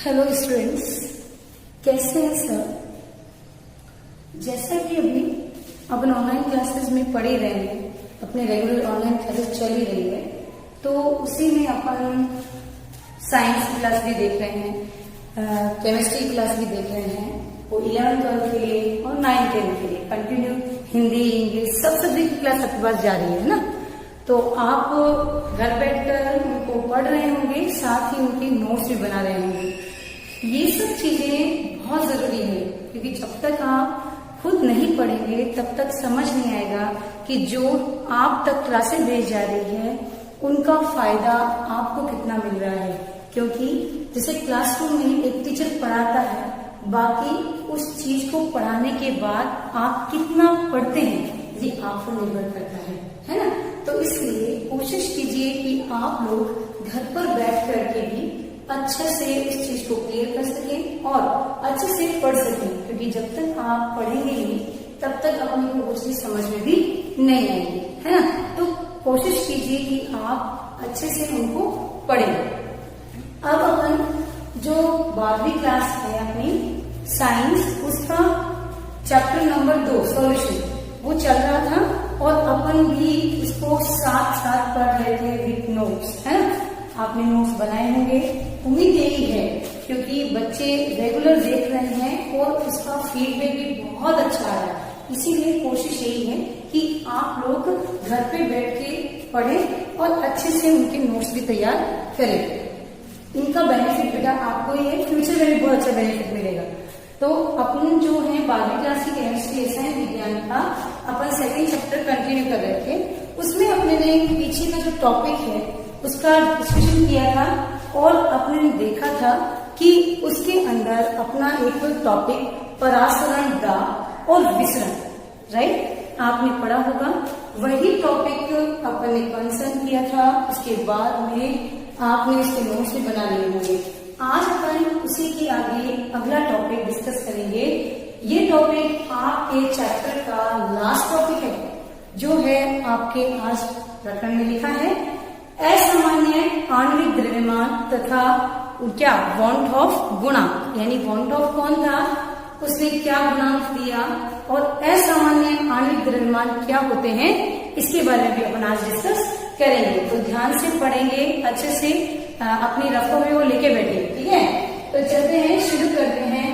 Hello students, कैसे हैं sir. जैसा कि अभी अपन ऑनलाइन क्लासेस में पढ़ ही रहे हैं, अपने रेगुलर ऑनलाइन क्लासेस चल ही रही है, तो उसी में अपन साइंस की क्लास भी देख रहे हैं, केमिस्ट्री क्लास भी देख रहे हैं, वो 11th 12th के लिए और 9th 10th के लिए कंटिन्यू हिंदी इंग्लिश सब सब्जेक्ट की क्लास आपके पास जा रही है ना। तो आप घर बैठकर उनको पढ़ रहे होंगे, साथ ही उनकी नोट्स भी बना रहे होंगे। ये सब चीजें बहुत जरूरी है, क्योंकि जब तक आप खुद नहीं पढ़ेंगे तब तक समझ नहीं आएगा कि जो आप तक क्लासेस भेज जा रही है उनका फायदा आपको कितना मिल रहा है। क्योंकि जैसे क्लासरूम में एक टीचर पढ़ाता है, बाकी उस चीज को पढ़ाने के बाद आप कितना पढ़ते हैं ये आप पर निर्भर करता है ना। तो इसलिए कोशिश कीजिए कि आप लोग घर पर बैठ करके भी अच्छे से इस चीज को क्लियर कर सकें और अच्छे से पढ़ सकें, क्योंकि जब तक आप पढ़ेंगे नहीं तब तक अपने को कुछ चीज समझ में भी नहीं आएगी, है ना। तो कोशिश कीजिए कि आप अच्छे से उनको पढ़ें। अब अपन जो 12वीं क्लास है अपनी साइंस, उसका चैप्टर नंबर 2 सॉल्यूशन वो चल रहा था, और अपन भी इसको साथ साथ पढ़ रहे थे विथ नोट्स, है ना। आपने नोट्स बनाए होंगे, उम्मीद यही है, क्योंकि बच्चे रेगुलर देख रहे हैं और उसका फीडबैक भी बहुत अच्छा आ रहा है। इसीलिए कोशिश यही है कि आप लोग घर पे बैठ के पढ़ें और अच्छे से उनके नोट्स भी तैयार करें। इनका बेनिफिट बेटा आपको ये फ्यूचर में भी बहुत अच्छा बेनिफिट मिलेगा। तो अपन जो है 12वीं क्लास की केमिस्ट्री रसायन विज्ञान का अपन सेकंड चैप्टर कंटिन्यू कर रहे थे। उसमें अपने ने पीछे का जो टॉपिक है उसका डिस्कशन किया था, और अपने ने देखा था कि उसके अंदर अपना एक टॉपिक परासरण दाब और विसरण, राइट, आपने पढ़ा होगा। वही टॉपिक अपन ने कंसर्न किया था। उसके बाद में आपने इसके नोट्स भी बना लिए होंगे। आज अपन उसी के आगे अगला टॉपिक डिस्कस करेंगे। ये टॉपिक आपके चैप्टर का लास्ट टॉपिक है, जो है आपके आज प्रकरण में लिखा है असामान्य आणविक द्रव्यमान तथा क्या वांट ऑफ गुणांक, यानी वांट ऑफ कौन था, उसने क्या गुणांक दिया, और असामान्य आणविक द्रव्यमान क्या होते हैं, इसके बारे में भी अपन आज डिस्कस करेंगे। तो ध्यान से पढ़ेंगे, अच्छे से अपनी रफों में वो लेके बैठे, ठीक है। तो चलते हैं, शुरू करते हैं।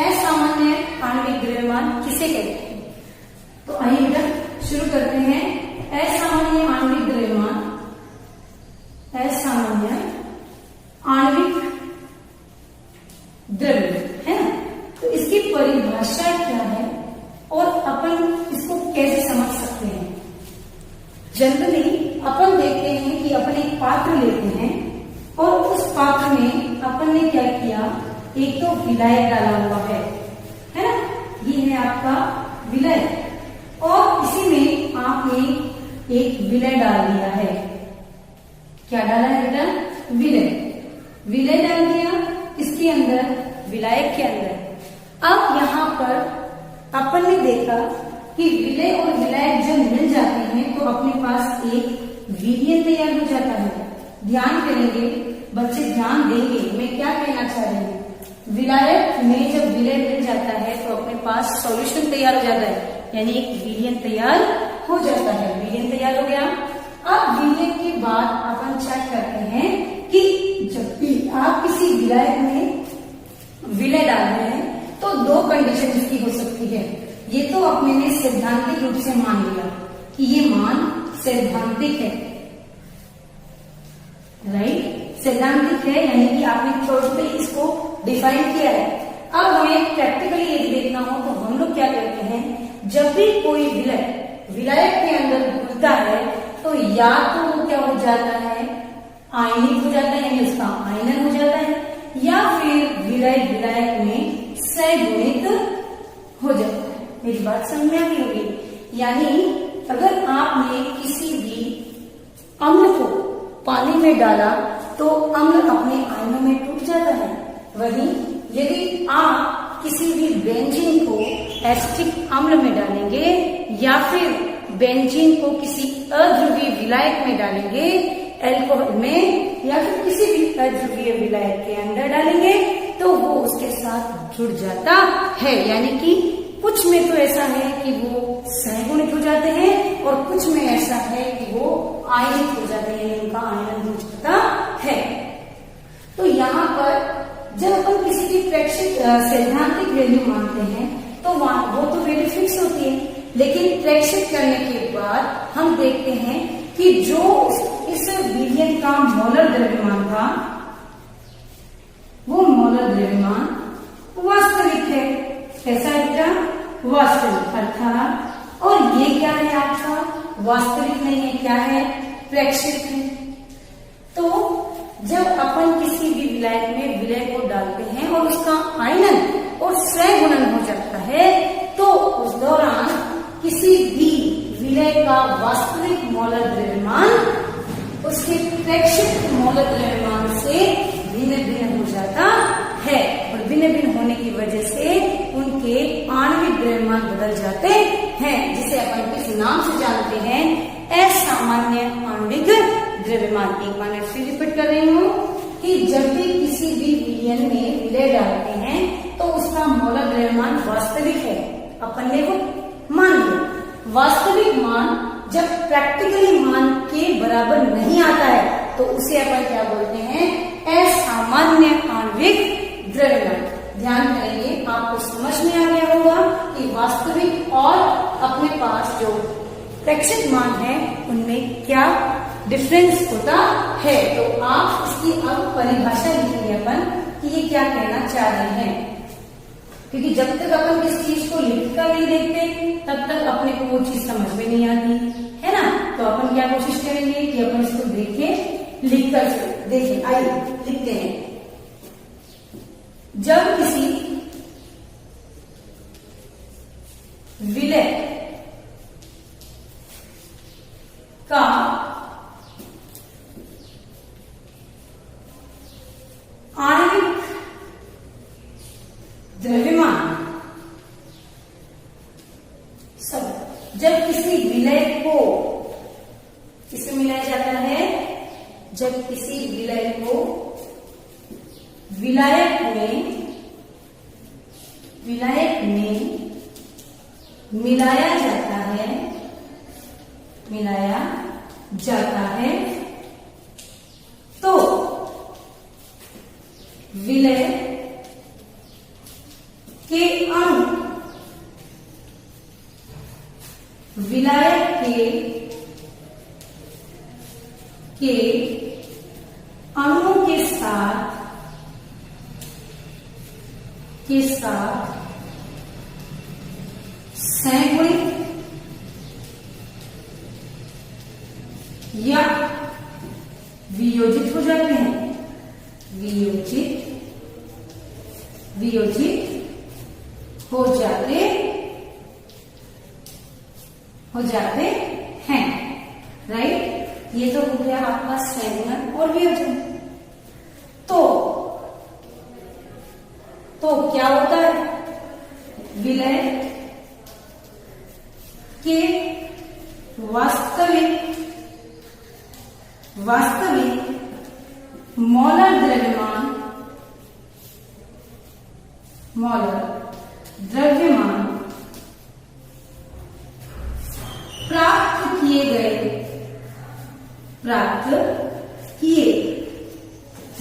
असामान्य आणविक द्रव्यमान किसे कहते हैं, तो आइए बेटा शुरू करते हैं। असामान्य आणविक द्रव्यमान, असामान्य आणविक द्रव्य, है ना। तो इसकी परिभाषा क्या है और अपन इसको कैसे समझ सकते हैं। जनरली अपन देखते हैं कि अपन एक पात्र लेते हैं और उस पात्र में अपन ने क्या किया, एक तो विलायक डाला हुआ है ना, ये है आपका विलय, और इसी में आपने एक विलय डाल दिया है। क्या डाला है बेटा, विलय, विलय डाल दिया इसके अंदर, विलायक के अंदर। अब यहाँ पर अपन ने देखा कि विलय और विलायक जब मिल जाते हैं तो अपने पास एक वीर्य तैयार हो जाता है। ध्यान करेंगे बच्चे, ध्यान देंगे मैं क्या कहना चाह रही हूँ। विलायक में जब विलय मिल जाता है तो अपने पास सॉल्यूशन तैयार हो जाता है, यानी एक वीर्य तैयार हो जाता है। वीर्य तैयार हो गया। अब वीर्य के बाद अपन चेक करते हैं कि जब भी आप किसी विलायक में विलय डाल रहे हैं तो दो कंडीशन इसकी हो सकती है। ये तो अपने ने सैद्धांतिक रूप से मान लिया कि ये मान सैद्धांतिक है, राइट, सैद्धांतिक है, यानी कि आपने थ्योरेटिकली इसको डिफाइन किया है। अब हमें प्रैक्टिकली यदि देखना हो तो हम लोग क्या करते हैं, जब भी कोई विलय विलायक के अंदर घुलता है तो या तो वो क्या हो जाता है, आयनिक हो जाता है, यानी उसका आयनन हो यानी अगर आपने किसी भी अम्ल को पानी में डाला तो अम्ल अपने आयनों में टूट जाता है। वहीं यदि आप किसी भी बेंजीन को एसिटिक अम्ल में डालेंगे या फिर बेंजीन को किसी अध्रुवीय विलायक में डालेंगे, एल्कोहल में या फिर किसी भी अध्रुवीय विलायक के अंदर डालेंगे तो वो उसके साथ जुड़ जाता है। यानी कि कुछ में तो ऐसा है कि वो सहगुणित हो जाते हैं और कुछ में ऐसा है कि वो आयनित हो जाते हैं, यानी उनका आयन जुड़ जाता है। तो यहाँ पर जब अपन किसी की प्रेक्षित सैद्धांतिक वैल्यू मानते हैं तो वो तो वैल्यू फिक्स होती है, लेकिन प्रेक्षित करने के बाद हम देखते हैं कि जो इस विलयन का मोलर द्रव्यमान था वो मोलर द्रव्यमान वास्तविक है। कैसा है बेटा? वास्तविक। अर्थात और ये क्या है आपका? वास्तविक नहीं है, क्या है? प्रेक्षित है। तो जब अपन किसी भी विलायक में विलय को डालते हैं और उसका आयनन और सहगुणन हो जाता है तो उस दौरान किसी भी विलय का वास्तविक मोलर द्रव्यमान उसके प्रेक्षित मोलर द्रव्यमान से भिन्न भिन्न हो जाता है और भिन्न भिन्न होने की वजह से उनके आणविक द्रव्यमान बदल जाते हैं, जिसे अपन किस नाम से जानते हैं? असामान्य आणविक द्रव्यमान। एक बार मैं फिर रिपीट कर रही हूँ कि जब भी किसी भी विलयन में विलय डालते हैं तो उसका मोलर द्रव्यमान वास्तविक है, अपन ने वो मान लिया। वास्तविक मान जब प्रैक्टिकली मान के बराबर नहीं आता है तो उसे अपन क्या बोलते हैं? असामान्य आणविक द्रव्यमान। ध्यान करेंगे, आपको समझ में आ गया होगा कि वास्तविक और अपने पास जो प्रेक्षित मान है उनमें क्या डिफरेंस होता है। तो आप इसकी अब परिभाषा लिखेंगे अपन कि ये क्या कहना चाह रहे हैं, क्योंकि जब तक अपन किस चीज को लिख कर नहीं देखते तब तक अपने को वो चीज समझ में नहीं आती है ना। तो अपन क्या कोशिश करेंगे कि अपन इसको देखें, लिख कर देखें। आइए लिखते हैं। जब किसी विलय का आणविक द्रव्यमान जब किसी विलय को किससे मिलाया जाता है? जब किसी विलय को विलायक में मिलाया जाता है तो विलय के अणु विलायक के अणुओं के साथ सहगुणित या वियोजित हो जाते हैं। वियोजित हो जाते हैं। राइट, ये तो हो गया आपका सहगुणन और वियोजन। तो क्या होता है? विलय के वास्तविक मोलर द्रव्यमान प्राप्त किए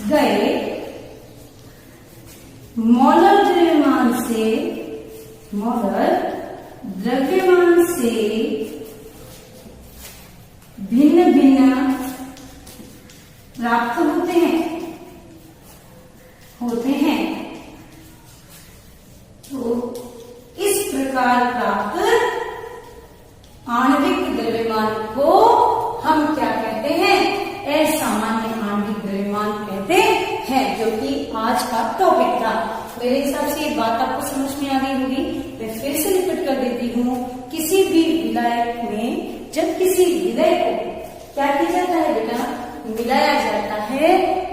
गए मोलर द्रव्यमान से भिन्न भिन्न प्राप्त होते हैं। तो इस प्रकार प्राप्त आणविक द्रव्यमान को हम क्या कहते हैं? असामान्य आणविक द्रव्यमान कहते हैं, जो कि आज का टॉपिक था। मेरे हिसाब से ये बात आपको समझ में आ गई होगी। मैं फिर से रिपीट कर देती हूँ कि किसी भी विलायक में जब किसी विलय को क्या किया जाता है बेटा, मिलाया जाता है,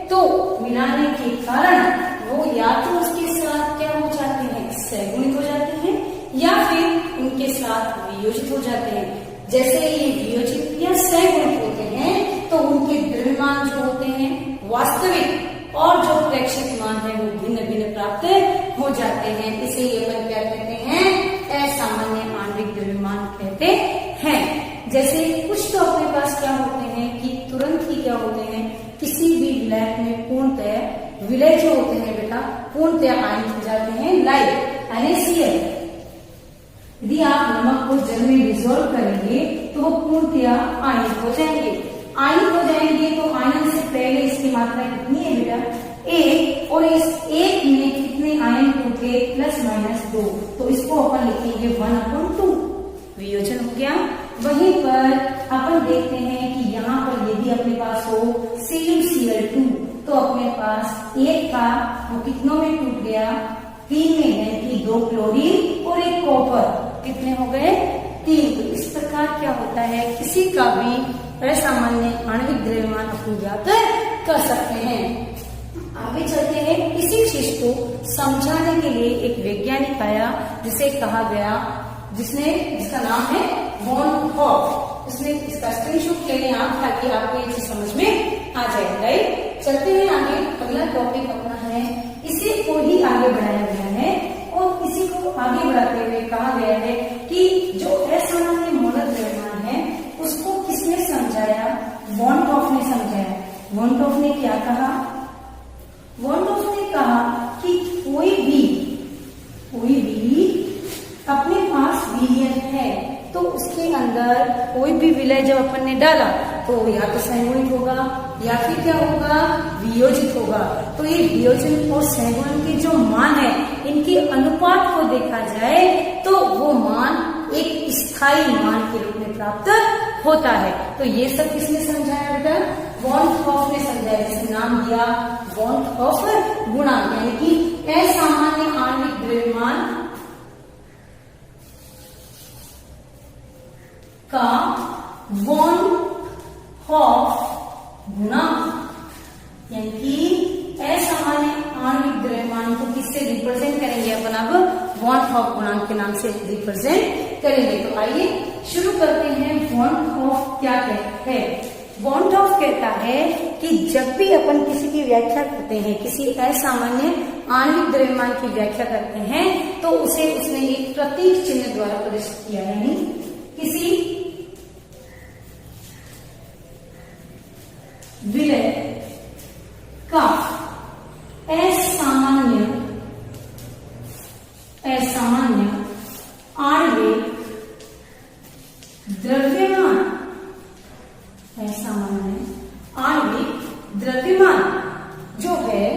तो मिलाने के कारण वो या तो उसके साथ क्या हो जाते हैं, सहगुणित हो जाते हैं, या फिर उनके साथ वियोजित हो जाते हैं। जैसे ये वियोजित या सहगुणित होते हैं तो उनके द्रव्यमान जो होते हैं वास्तविक और जो प्रेक्षित मान है वो भिन्न भिन्न प्राप्त हो जाते हैं। इसे ये अपन क्या कहते हैं, असामान्य आणविक द्रव्यमान कहते हैं। जैसे कुछ तो अपने पास क्या होते हैं कि तुरंत ही क्या होते हैं, किसी भी विलायक में पूर्णतः विलय जो होते हैं बेटा पूर्णतः आयनित हो जाते हैं, लाइक NaCl। यदि आप नमक को जल में डिसॉल्व करेंगे तो वो पूर्णतः आयनित हो जाएंगे। आयनित हो जाएंगे तो आयन से पहले इसकी मात्रा कितनी है बेटा, 1, और इस 1 में कितने आयन टूटे, +-2, तो इसको अपन लिखेंगे 1/2, वियोजन हो गया। वहीं पर अपन देखते हैं कि यहाँ पर यदि अपने पास हो CuCl2 तो अपने पास 1 का वो कितनों में टूट गया, 3 में, यानी कि 2 क्लोरीन और 1 कॉपर, कितने हो गए, 3। तो इस प्रकार क्या होता है, किसी का भी असामान्य आणविक द्रव्यमान अपन ज्ञात कर सकते हैं। आगे चलते हैं, इसी चीज को समझाने के लिए एक वैज्ञानिक आया जिसे कहा गया, जिसका नाम है वॉन हॉफ। उसने इसका स्क्रीनशॉट ले लें आप, ताकि आपको ये चीज समझ में आ जाए। राइट, चलते हैं आगे। अगला टॉपिक अपना है, इसी को ही आगे बढ़ाया गया है और इसी को आगे बढ़ाते हुए कहा गया है कि जो असामान्य मोलर द्रव्यमान है उसको किसने समझाया, वॉन हॉफ ने समझाया। वॉन हॉफ ने क्या कहा, वॉन हॉफ ने कहा कि कोई भी अपने पास विलयन है तो उसके अंदर कोई भी विलय जब अपन ने डाला तो या तो सहगुणित होगा या फिर क्या होगा, वियोजित होगा। तो ये वियोजन और सहगुणन के जो मान है इनके अनुपात को देखा जाए तो वो मान एक स्थायी मान के रूप में प्राप्त होता है। तो ये सब किसने समझाया बेटा, वॉन हॉफ ने समझाया, जिसने नाम दिया वॉन हॉफ गुणांक, यानी कि असामान्य आणविक द्रव्यमान का वॉन हॉफ गुणांक, यानी कि असामान्य आणविक द्रव्यमान को किससे रिप्रेजेंट करेंगे अपन, अब वॉन हॉफ गुणांक के नाम से रिप्रेजेंट करेंगे। तो आइए शुरू करते हैं। वॉन हॉफ क्या कहता है, वॉन हॉफ कहता है कि जब भी अपन किसी की व्याख्या करते हैं, किसी असामान्य आणविक द्रव्यमान की व्याख्या करते हैं तो उसे उसने एक प्रतीक चिन्ह द्वारा प्रदर्शित किया है। यानी किसी विलय का असामान्य आणविक द्रव्यमान, असामान्य आणविक द्रव्यमान जो है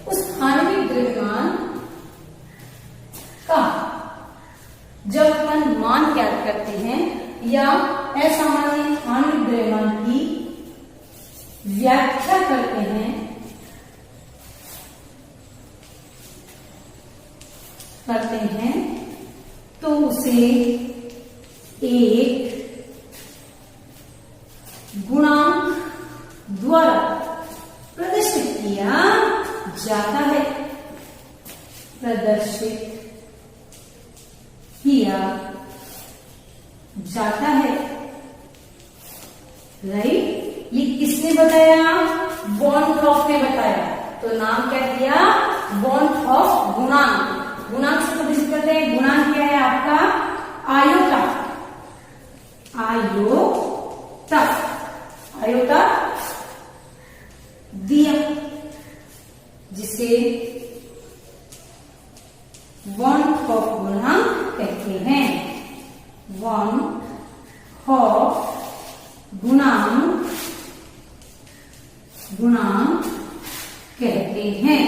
उस आणविक द्रव्यमान का जब अपन मान ज्ञात करते हैं या असामान्य आणविक द्रव्यमान की व्याख्या करते हैं तो उसे एक गुणांक द्वारा प्रदर्शित किया जाता है, राइट। ये किसने बताया, वॉन हॉफ ने बताया। तो नाम क्या दिया, वॉन हॉफ गुणांक। गुणांक से प्रदर्शित करते हैं, गुणांक क्या है आपका, आयोटा, आयोटा दिया, जिसे वॉन हॉफ गुणांक कहते हैं। वॉन हॉफ गुणांक कहते हैं।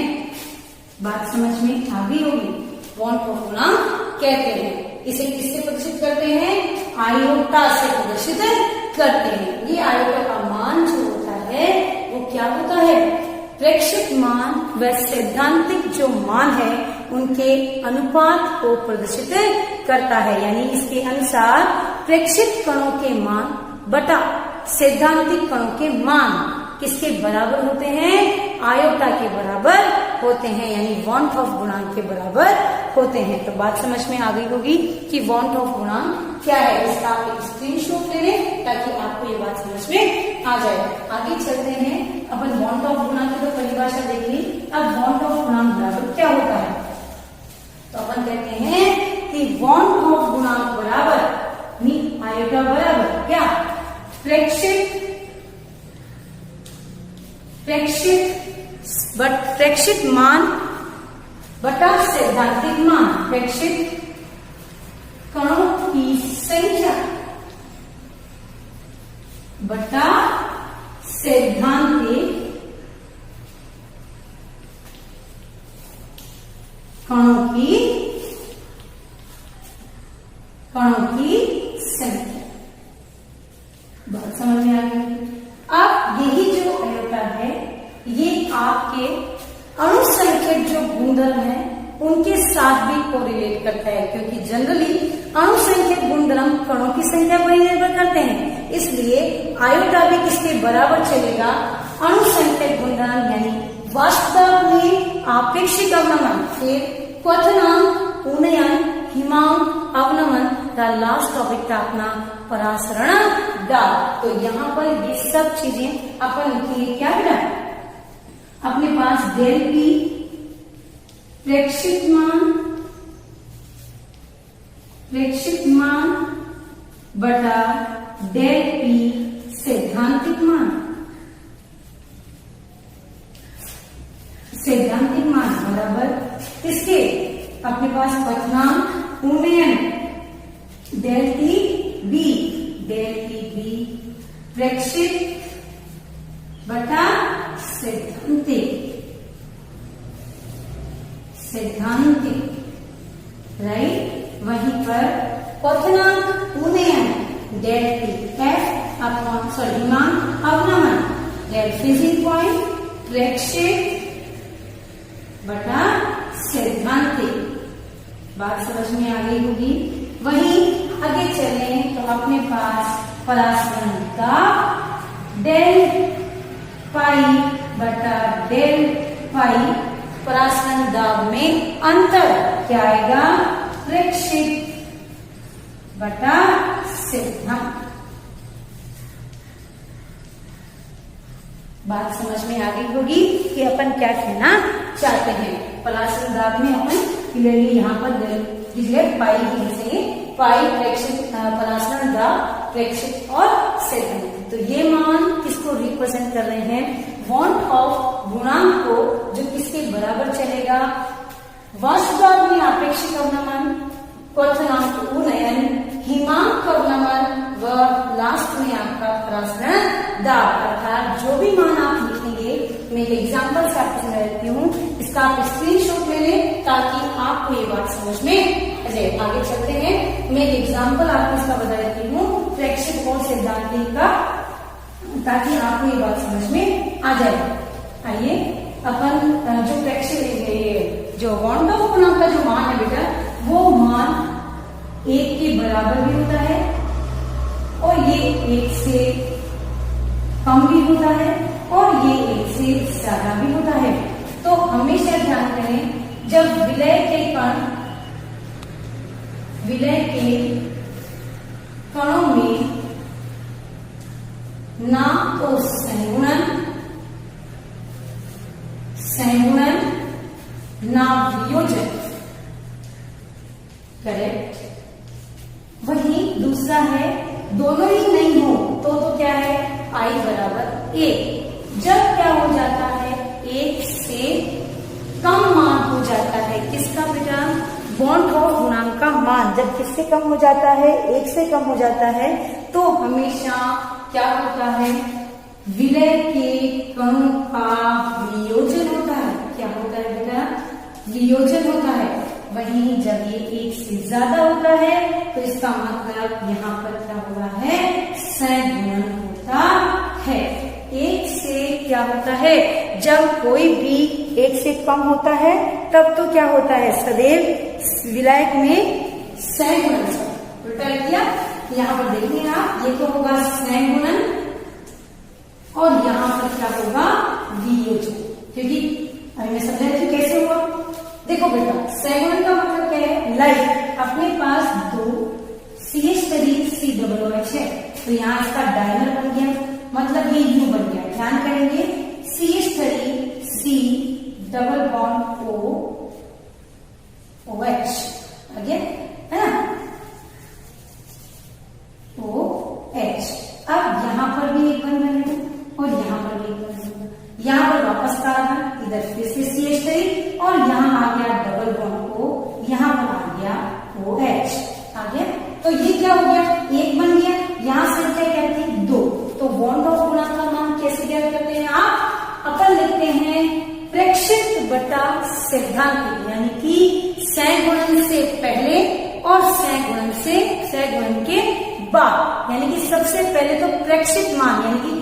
बात समझ में आ गई होगी। वॉन हॉफ गुणांक कहते हैं। इसे किससे प्रदर्शित करते हैं, आयोटा से प्रदर्शित करते हैं। ये आयोटा का मान जो होता है वो क्या होता है, प्रेक्षित मान व सैद्धांतिक जो मान है उनके अनुपात को प्रदर्शित करता है। यानी इसके अनुसार प्रेक्षित कणों के मान बटा सैद्धांतिक कणों के मान किसके बराबर होते हैं? आयोटा के बराबर होते हैं, यानी वांट ऑफ गुणांक के बराबर होते हैं। तो बात समझ में आ गई होगी कि वांट ऑफ गुणांक क्या है। इसका आप एक स्क्रीनशॉट ले लें ताकि आपको ये बात समझ में आ जाए। आगे चलते हैं, अपन वांट ऑफ गुणांक की तो परिभाषा देख ली, अब वांट ऑफ गुणांक बराबर क्या होता है? तो अपन कहते हैं कि वांट ऑफ गुणांक बराबर आयोटा बराबर क्या? प्रेक्षित मान बटा सैद्धांतिक मान, प्रेक्षित कणों की संख्या बटा सैद्धांतिक कणों की संख्या। बात समझ में आ गई। अब यही जो आयोटा है ये आपके अणुसंख्यक जो गुणधर्म है उनके साथ भी कोरिलेट करता है, क्योंकि जनरली अणुसंख्यक गुणधर्म कणों की संख्या पर ही निर्भर करते हैं। इसलिए आयोटा भी किसके बराबर चलेगा? अणुसंख्यक गुणधर्म, यानी वास्तव में आपेक्षिक अवनमन, फिर क्वथनांक, उन्नयन, हिमांक, अवनमन, लास्ट टॉपिक था अपना परासरण दाब। तो यहाँ पर ये सब चीजें अपन लिखेंगे क्या बेटा? अपने पास डेल पी प्रेक्षित मान बटा डेल पी सैद्धांतिक मान बराबर इसके अपने पास क्वथनांक, उन्नयन, डेल टी बी प्रेक्षित बटा सैद्धांतिक, राइट। वहीं पर क्वथनांक, उन्नयन, डेल टी एफ अपॉन हिमांक, अवनमन, डेल फ्रीजिंग पॉइंट, प्रेक्षित बटा सैद्धांतिक। बात समझ में आ गई होगी। वहीं आगे चले तो अपने पास परासरण दाब डेल पाई बटा डेल पाई, परासरण दाब में अंतर क्या आएगा? प्रेक्षित बटा सैद्धांतिक। बात समझ में आ गई होगी कि अपन क्या कहना चाहते हैं। परासरण दाब में अपन क्लियरली यहाँ पर डिजिट पाई से पाई प्रेक्षित, परासरण दाब प्रेक्षित और सैद्धांतिक। तो ये मान किसको रिप्रेजेंट कर रहे हैं? वांट ऑफ गुणांक को, जो किसके बराबर चलेगा? वास्तव में आपेक्षिक अवनमन, क्वथनांक, उन्नयन, हिमांक अवनमन व लास्ट में आपका परासरण दाब। अर्थात जो भी मान आप लिखेंगे, मैं एक एग्जाम्पल से आपको समझा देती हूँ, इसका आप स्क्रीनशॉट ले लें ताकि आपको ये बात समझ में आ जाए। आगे चलते हैं, मैं एक एग्जाम्पल आपको इसका बता देती हूँ प्रेक्षित और सैद्धांतिक का, ताकि आपको ये बात समझ में आ जाए। आइए अपन जो प्रेक्षित जो वांट ऑफ गुणांक का जो मान है बेटा, वो मान 1 के बराबर भी होता है और ये 1 से कम भी होता है और ये 1 से ज्यादा भी होता है। तो हमेशा ध्यान करें, जब विलय के कणों में ना तो संगुणन ना वियोजन, करेक्ट। वही दूसरा है दोनों ही नहीं हो तो क्या है? आई बराबर 1। जब क्या हो जाता है? 1 से कम मान हो जाता है। किसका बेटा? वांट ऑफ गुणांक का मान जब किससे कम हो जाता है? 1 से कम हो जाता है, तो हमेशा क्या होता है? विलय के कणों का वियोजन होता है। क्या होता है बेटा? वियोजन होता है। वहीं जब ये 1 से ज्यादा होता है तो इसका मतलब यहाँ पर क्या हुआ है? संगुणन होता है। 1 से क्या होता है? जब कोई भी 1 से कम होता है तब तो क्या होता है? सदैव विलायक में सह-गुणन से। उल्टा लिख दिया। यहाँ पर देखिए आप, ये तो होगा सह-गुणन और यहाँ पर क्या होगा, वियोजन। क्योंकि अभी मैं समझा रही थी कैसे हुआ। देखो बेटा, सह-गुणन का मतलब क्या है, लाइक अपने पास दो CH3COOH है, तो यहाँ इसका डाइमर बन गया, मतलब ये U बन गया। ध्यान करेंगे, CH3C डबल बॉन्ड OH आ गया, है ना, OH। अब यहाँ पर भी एक बन बनेगा और यहाँ पर भी एक बन बनेगा। यहाँ पर वापस कार्बन, इधर फिर से CH3 और यहाँ आ गया डबल बॉन्ड O, यहाँ पर आ गया OH आ गया। तो ये क्या हो गया, एक बन गया। यहाँ संख्या क्या थी, 2। तो बॉन्ड ऑफ गुणांक का मान कैसे ज्ञात करते हैं आप, अपन लिखते हैं प्रेक्षित बटा सिद्धांत, यानी कि सह-गुणन से पहले और सह-गुणन के बाद। यानी कि सबसे पहले तो प्रेक्षित मान, यानी कि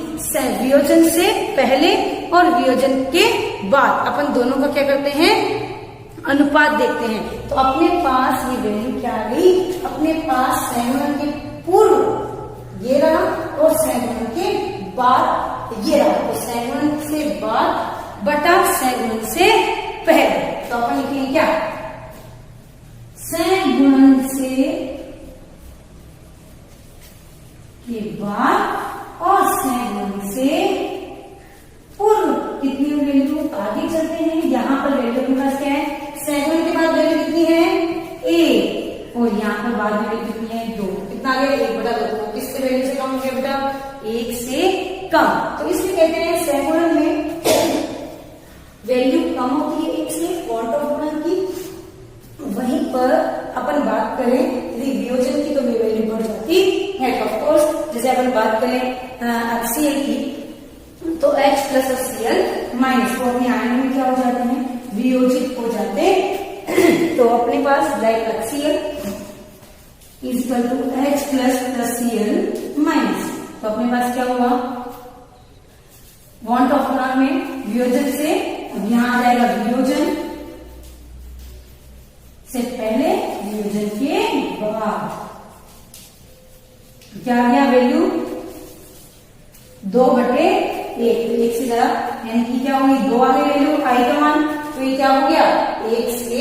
वियोजन से पहले और वियोजन के बाद अपन दोनों का क्या करते हैं, अनुपात देखते हैं। तो अपने पास ये वैल्यू क्या आ गई, अपने पास सह-गुणन के पूर्व ये रहा और सह-गुणन के बाद ये रहा। तो सह-गुणन से बाद बटा सह-गुणन से पहले। तो अपन लिखेंगे क्या, सह-गुणन से के बाद और सह-गुणन से पूर्व कितनी वैल्यू, आगे चलते हैं। यहाँ पर वैल्यू के पास क्या है, सह-गुणन के बाद वैल्यू कितनी है, 1 और यहाँ पर बाद में वैल्यू कितनी है, 2। कितना आ गया, 1/2। किससे वैल्यू से कम हो गया बेटा, 1 से कम। तो इसलिए कहते हैं सह-गुणन में वैल्यू कम होती है 1 से, बॉन्ड ऑफ गुणांक की। वहीं पर अपन बात करें यदि वियोजन की, तो वे वैल्यू बढ़ जाती है। ऑफकोर्स जैसे अपन बात करें HCl की, तो H प्लस HCl माइनस, वो अपने आयन में क्या हो जाते हैं, वियोजित हो जाते। तो अपने पास like HCl is equal to H plus HCl minus. तो अपने पास क्या हुआ, बॉन्ड ऑफ गुणांक में वियोजन से, अब यहां आ जाएगा वियोजन से पहले वियोजन के बाद। क्या आ गया वैल्यू, 2/1। तो 1 से ज्यादा, यानी कि क्या होगी, 2 आ गई वैल्यू आई का मान। तो ये क्या हो गया, 1 से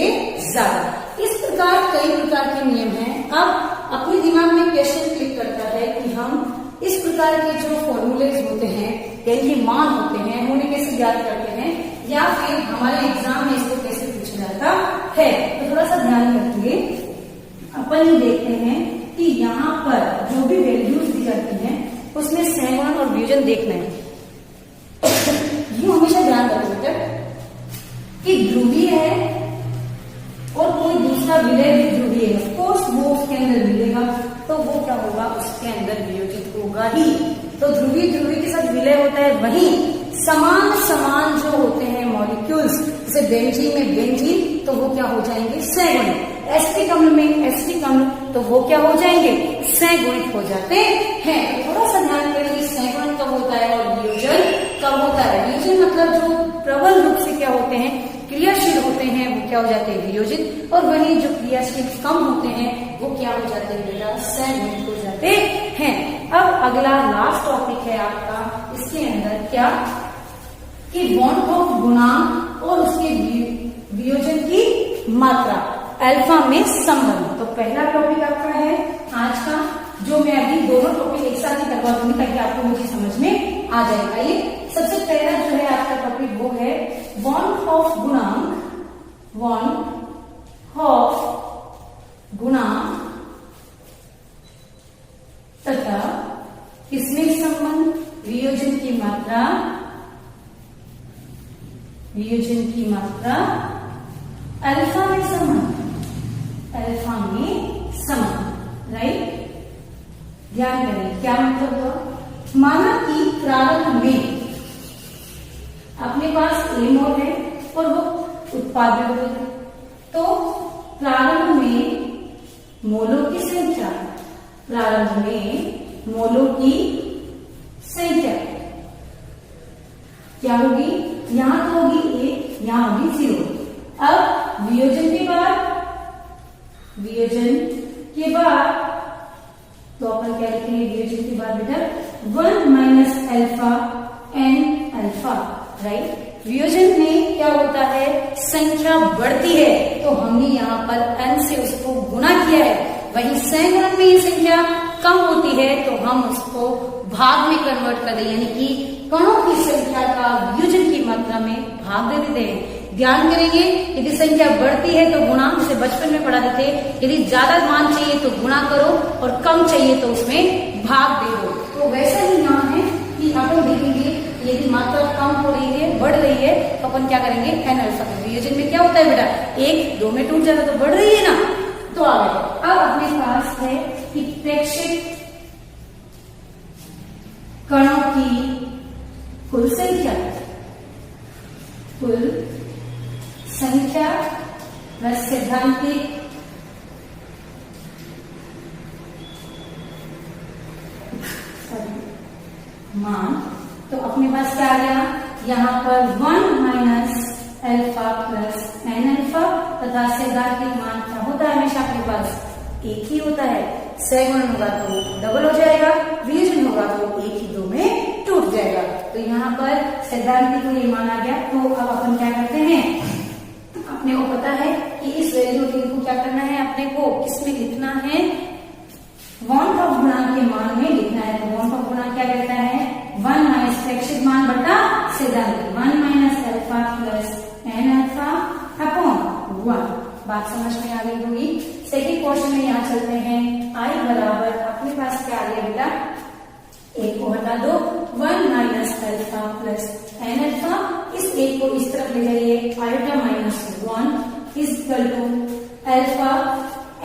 ज्यादा। इस प्रकार कई प्रकार के नियम हैं। अब अपने दिमाग में क्वेश्चन क्लिक करता है कि हम इस प्रकार के जो फॉर्मूलेज होते हैं, यानी कि मान होते हैं, उन्हें कैसे ज्ञात करते हैं, या फिर हमारे एग्जाम में इसको कैसे पूछा जाता है। तो थोड़ा सा ध्यान रखिए। अपन ये देखते हैं कि यहाँ पर जो भी वैल्यूज दी जाती हैं उसमें सह-गुणन और वियोजन देखना है। ये हमेशा ध्यान रखो बेटा कि ध्रुवीय है और कोई दूसरा विलय भी ध्रुवीय है, ऑफकोर्स वो उसके अंदर मिलेगा, तो वो क्या होगा, उसके अंदर वियोजित होगा ही। तो ध्रुवीय के साथ विलय होता है। वहीं समान जो होते हैं मॉलिक्यूल्स, जैसे बेंजीन में बेंजीन, तो वो क्या हो जाएंगे, सह-गुणित। एसिटिक अम्ल में एसिटिक अम्ल, तो वो क्या हो जाएंगे, सह-गुणित हो जाते हैं। तो थोड़ा सा ध्यान करेंगे, सह-गुणन कब होता है और वियोजन कब होता है। वियोजन मतलब जो प्रबल रूप से क्या होते हैं, क्रियाशील होते हैं, वो क्या हो जाते हैं, वियोजित। और वहीं जो क्रियाशील कम होते हैं वो क्या हो जाते हैं बेटा, सह-गुणित हो जाते हैं। अब अगला लास्ट टॉपिक है आपका, इसके अंदर क्या कि बॉन्ड ऑफ गुणांक और उसके वियोजन की मात्रा, अल्फा में संबंध। तो पहला टॉपिक आपका है आज का, जो मैं अभी दोनों टॉपिक एक साथ ही करवा दूंगी ताकि आपको मुझे समझ में आ जाएगा। ये सबसे पहला जो है आपका टॉपिक वो है बॉन्ड ऑफ गुणांक, बॉन्ड ऑफ गुणांक तथा किसमें संबंध, वियोजन की मात्रा, वियोजन की मात्रा अल्फा में संबंध, अल्फा में संबंध, राइट। ध्यान करें क्या मतलब हुआ। माना कि प्रारंभ में अपने पास A मोल है और वो उत्पादित होता है, तो प्रारंभ में मोलों की संख्या, प्रारंभ में मोलों की संख्या क्या होगी, यहां तो होगी 1, यहां होगी 0। अब वियोजन के बाद, वियोजन के बाद तो अपन क्या लिखेंगे वियोजन के बाद बेटा 1 minus alpha n alpha, right. वियोजन में क्या होता है, संख्या बढ़ती है तो हमने यहाँ पर n से उसको गुणा किया है, वहीं सहगुणन में ये संख्या कम होती है तो हम उसको भाग में कन्वर्ट कर दें, यानी कि कणों की संख्या का वियोजन की मात्रा में भाग दे देते हैं। ध्यान करेंगे, यदि संख्या बढ़ती है तो गुणा, जैसे बचपन में पढ़ा देते, यदि ज्यादा मान चाहिए तो गुणा करो और कम चाहिए तो उसमें भाग दे दो। तो वैसा ही यहाँ है कि अपन देखेंगे यदि मात्रा कम हो रही है, बढ़ रही है, तो अपन क्या करेंगे एन अल्फा। वियोजन में क्या होता है बेटा, 1 2 में टूट जाता तो बढ़ रही है ना, तो आ गया। अब अपने पास है कि प्रेक्षित कणों की कुल संख्या प्लस सैद्धांतिक मान। तो अपने पास क्या आ गया, यहाँ पर 1 minus alpha plus N alpha तथा सैद्धांतिक मान क्या होता है, हमेशा अपने पास एक ही होता है। सहगुणन होगा तो डबल हो जाएगा, वियोजन होगा तो 1 ही 2 में टूट जाएगा। तो यहाँ पर सैद्धांतिक को ये मान आ गया। तो अब अपन क्या करते हैं, अपने को पता है कि इस वैल्यू को क्या करना है, अपने को किसमें लिखना है, वॉन्ट ऑफ गुणांक के मान में लिखना है। तो वॉन्ट ऑफ गुणांक क्या कहता है, 1 माइनस प्रेक्षित मान बटा सैद्धांतिक, 1 minus alpha plus N alpha upon 1। बात समझ में आ गई होगी। सेकंड क्वेश्चन में यहाँ चलते हैं, आई बराबर अपने पास क्या आ गया बेटा, एक को हटा दो, 1 minus alpha plus N alpha, इस एक को इस तरफ ले जाइए, iota minus 1 is equal to alpha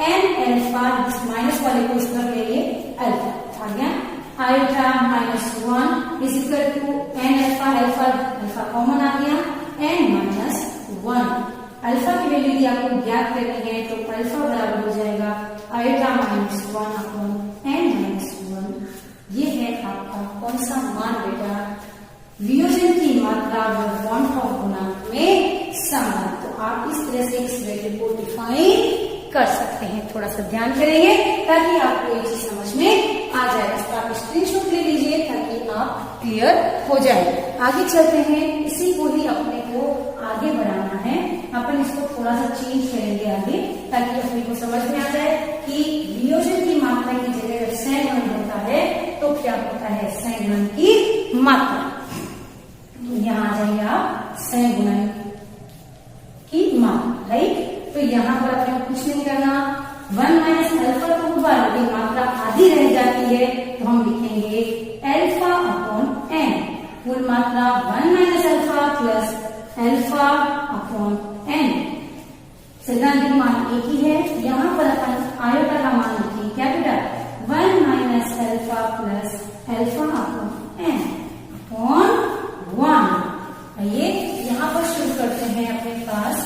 n alpha, minus वाले को इस तरफ ले जाइए, अल्फा आ गया, iota minus 1 is equal to n alpha, alpha common आ गया, एन माइनस 1। अल्फा की वैल्यू यदि आपको ज्ञात करनी है तो अल्फा बराबर हो जाएगा iota minus 1 upon N minus 1। ये है आपका कौन सा मान बेटा, वियोजन की मात्रा व वॉन्ट ऑफ गुणांक में संबंध। तो आप इस तरह से इस वैल्यू को डिफाइन कर सकते हैं। थोड़ा सा ध्यान करेंगे ताकि आपको ये चीज समझ में आ जाए। इसका आप स्क्रीनशॉट ले लीजिए ताकि आप क्लियर हो जाए। आगे चलते हैं, इसी को ही अपने को आगे बढ़ाना है। अपन इसको थोड़ा सा चेंज करेंगे आगे ताकि अपने को समझ में आ जाए कि वियोजन की मात्रा की जगह सहगुणन होता है तो क्या होता है, सहगुणन की मात्रा। यहाँ आ जाइए आप, सहगुणन की मात्रा, राइट। तो यहाँ पर अपने कुछ नहीं करना, 1 माइनस अल्फा को बार मात्रा आधी रह जाती है तो हम लिखेंगे अल्फा अपॉन एन, कुल मात्रा 1 minus alpha plus alpha upon N. सैद्धांतिक मान एक ही है, यहाँ पर अपन आयोटा का मान लिखेंगे क्या बेटा, 1 minus alpha plus alpha upon N upon 1। आइए यहाँ पर शुरू करते हैं। अपने पास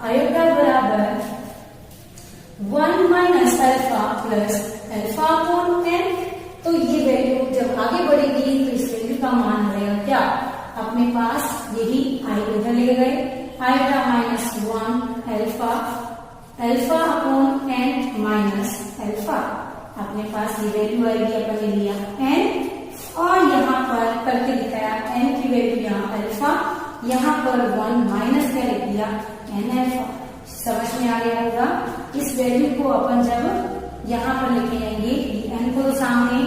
आयोटा बराबर 1 minus alpha plus alpha upon N. तो ये वैल्यू जब आगे बढ़ेगी तो इस वैल्यू का मान रहेगा क्या, अपने पास यही आई इधर ले गए, iota minus 1 alpha, alpha upon N minus alpha. अपने पास ये वैल्यू आएगी, अपन ने लिया एन और यहाँ पर करके दिखाया एन की वैल्यू यहाँ अल्फा, यहाँ पर 1 माइनस क्या लिख दिया एन अल्फा। समझ में आ गया होगा। इस वैल्यू को अपन जब यहाँ पर लिखे जाएंगे, एन को सामने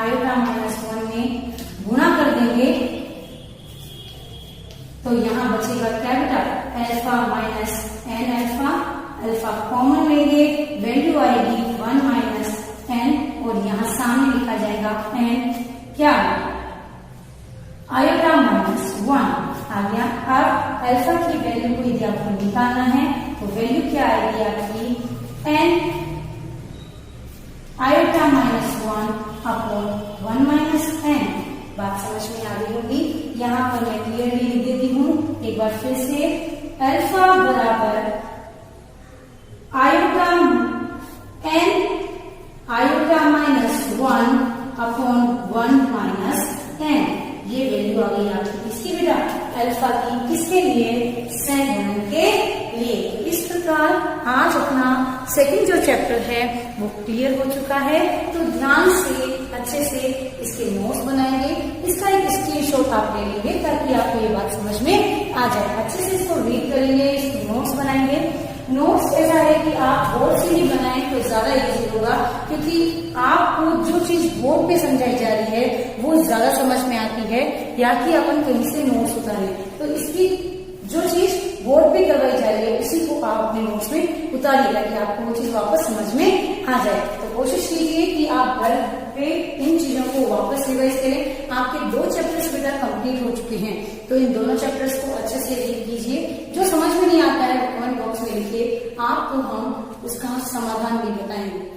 आयोटा माइनस 1 में गुणा कर देंगे तो यहाँ बचेगा क्या बेटा, alpha minus N alpha, alpha common लेंगे, वैल्यू आएगी 1 माइनस एन और यहाँ सामने लिखा जाएगा एन क्या, आयोटा माइनस 1 आ गया। अब अल्फा की वैल्यू को यदि आपको निकालना है तो वैल्यू क्या आएगी आपकी, N iota minus 1 upon 1 minus N. बात समझ में आ गई होगी। यहाँ पर मैं क्लियरली लिख देती हूँ एक बार फिर से, अल्फा बराबर iota N iota minus 1 upon 1 minus N. ये वैल्यू आ गई आपकी किसकी बेटा, अल्फा की, किसके लिए, सहगुणन के लिए। इस प्रकार आज अपना सेकंड जो चैप्टर है वो क्लियर हो चुका है। तो ध्यान से अच्छे से इसके नोट्स बनाएंगे, इसका एक स्क्रीनशॉट आप ले लेंगे ताकि आपको ये बात समझ में आ जाए। अच्छे से इसको रीड करेंगे, इसके नोट्स बनाएंगे। नोट्स ऐसा है कि आप बोर्ड से ही बनाएं तो ज्यादा इजी होगा, क्योंकि आपको जो चीज बोर्ड पे समझाई जा रही है वो ज्यादा समझ में आती है या कि अपन कहीं से नोट्स उतारें। तो इसकी जो चीज बोर्ड पे करवाई जा रही है उसी को आप अपने नोट्स में उतारिए ताकि आपको वो चीज वापस समझ में आ जाए। तो कोशिश कीजिए कि आप घर पे इन चीजों को वापस रिवाइज करें। आपके 2 चैप्टर्स बेटा कंप्लीट हो चुके हैं, तो इन दोनों चैप्टर्स को अच्छे से रीड कीजिए। जो समझ में नहीं आता है कमेंट बॉक्स में लिखिए, आपको हम उसका समाधान भी बताएंगे।